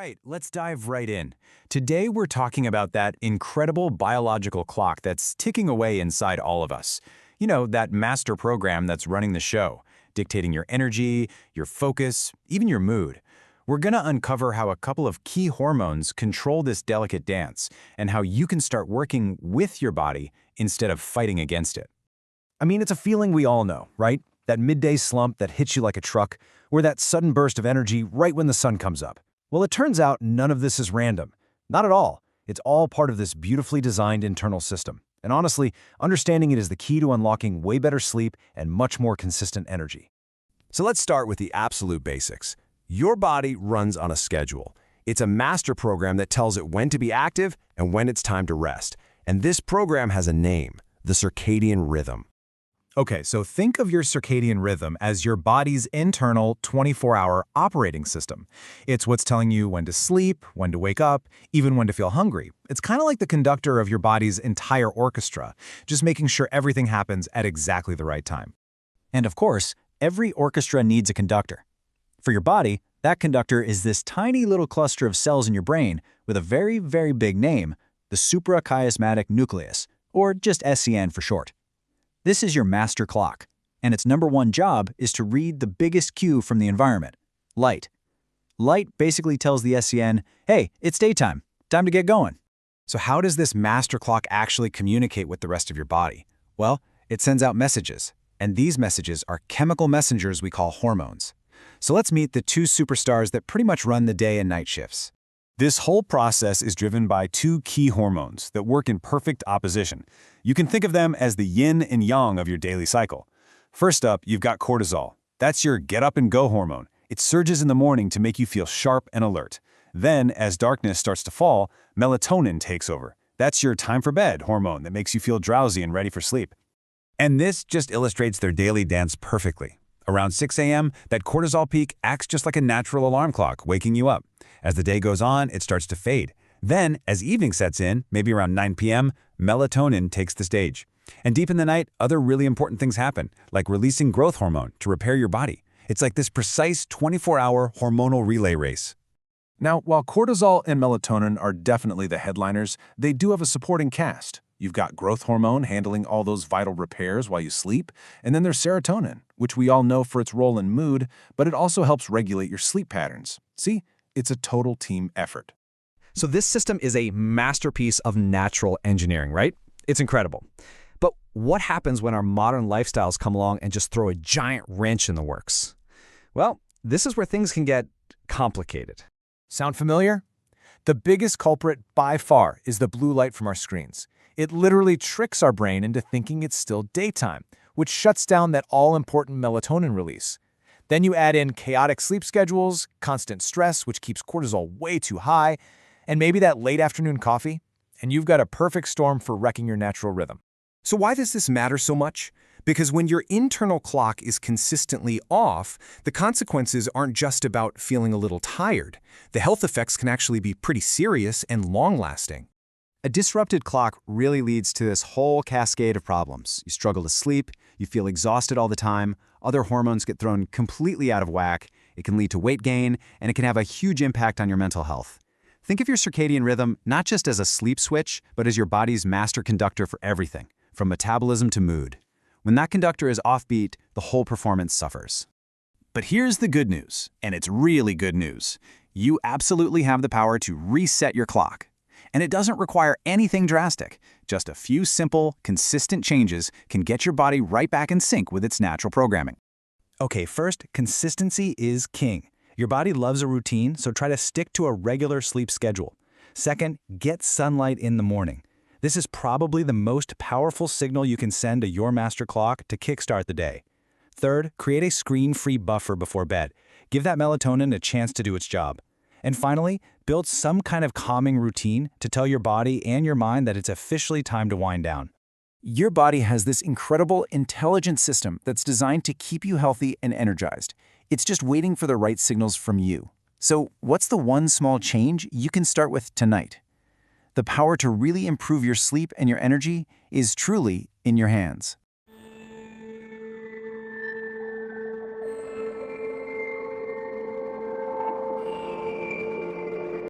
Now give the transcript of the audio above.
right, let's dive right in. Today we're talking about that incredible biological clock that's ticking away inside all of us. You know, that master program that's running the show, dictating your energy, your focus, even your mood. We're gonna uncover how a couple of key hormones control this delicate dance and how you can start working with your body instead of fighting against it. I mean, it's a feeling we all know, right? That midday slump that hits you like a truck, or that sudden burst of energy right when the sun comes up. Well, it turns out none of this is random. Not at all. It's all part of this beautifully designed internal system. And honestly, understanding it is the key to unlocking way better sleep and much more consistent energy. So let's start with the absolute basics. Your body runs on a schedule. It's a master program that tells it when to be active and when it's time to rest. And this program has a name, the circadian rhythm. Okay, so think of your circadian rhythm as your body's internal 24-hour operating system. It's what's telling you when to sleep, when to wake up, even when to feel hungry. It's kind of like the conductor of your body's entire orchestra, just making sure everything happens at exactly the right time. And of course, every orchestra needs a conductor. For your body, that conductor is this tiny little cluster of cells in your brain with a very, very big name, the suprachiasmatic nucleus, or just SCN for short. This is your master clock, and its number one job is to read the biggest cue from the environment, light. Light basically tells the SCN, hey, it's daytime, time to get going. So how does this master clock actually communicate with the rest of your body? Well, it sends out messages, and these messages are chemical messengers we call hormones. So let's meet the two superstars that pretty much run the day and night shifts. This whole process is driven by two key hormones that work in perfect opposition. You can think of them as the yin and yang of your daily cycle. First up, you've got cortisol. That's your get-up-and-go hormone. It surges in the morning to make you feel sharp and alert. Then, as darkness starts to fall, melatonin takes over. That's your time-for-bed hormone that makes you feel drowsy and ready for sleep. And this just illustrates their daily dance perfectly. Around 6 a.m., that cortisol peak acts just like a natural alarm clock, waking you up. As the day goes on, it starts to fade. Then, as evening sets in, maybe around 9 p.m., melatonin takes the stage. And deep in the night, other really important things happen, like releasing growth hormone to repair your body. It's like this precise 24-hour hormonal relay race. Now, while cortisol and melatonin are definitely the headliners, they do have a supporting cast. You've got growth hormone handling all those vital repairs while you sleep, and then there's serotonin, which we all know for its role in mood, but it also helps regulate your sleep patterns. See, it's a total team effort. So this system is a masterpiece of natural engineering, right? It's incredible. But what happens when our modern lifestyles come along and just throw a giant wrench in the works? Well, this is where things can get complicated. Sound familiar? The biggest culprit by far is the blue light from our screens. It literally tricks our brain into thinking it's still daytime, which shuts down that all-important melatonin release. Then you add in chaotic sleep schedules, constant stress, which keeps cortisol way too high, and maybe that late afternoon coffee, and you've got a perfect storm for wrecking your natural rhythm. So why does this matter so much? Because when your internal clock is consistently off, the consequences aren't just about feeling a little tired. The health effects can actually be pretty serious and long-lasting. A disrupted clock really leads to this whole cascade of problems. You struggle to sleep, you feel exhausted all the time, other hormones get thrown completely out of whack, it can lead to weight gain, and it can have a huge impact on your mental health. Think of your circadian rhythm not just as a sleep switch, but as your body's master conductor for everything, from metabolism to mood. When that conductor is offbeat, the whole performance suffers. But here's the good news, and it's really good news. You absolutely have the power to reset your clock. And it doesn't require anything drastic. Just a few simple, consistent changes can get your body right back in sync with its natural programming. Okay, first, consistency is king. Your body loves a routine, so try to stick to a regular sleep schedule. Second, get sunlight in the morning. This is probably the most powerful signal you can send to your master clock to kickstart the day. Third, create a screen-free buffer before bed. Give that melatonin a chance to do its job. And finally, build some kind of calming routine to tell your body and your mind that it's officially time to wind down. Your body has this incredible, intelligent system that's designed to keep you healthy and energized. It's just waiting for the right signals from you. So what's the one small change you can start with tonight? The power to really improve your sleep and your energy is truly in your hands.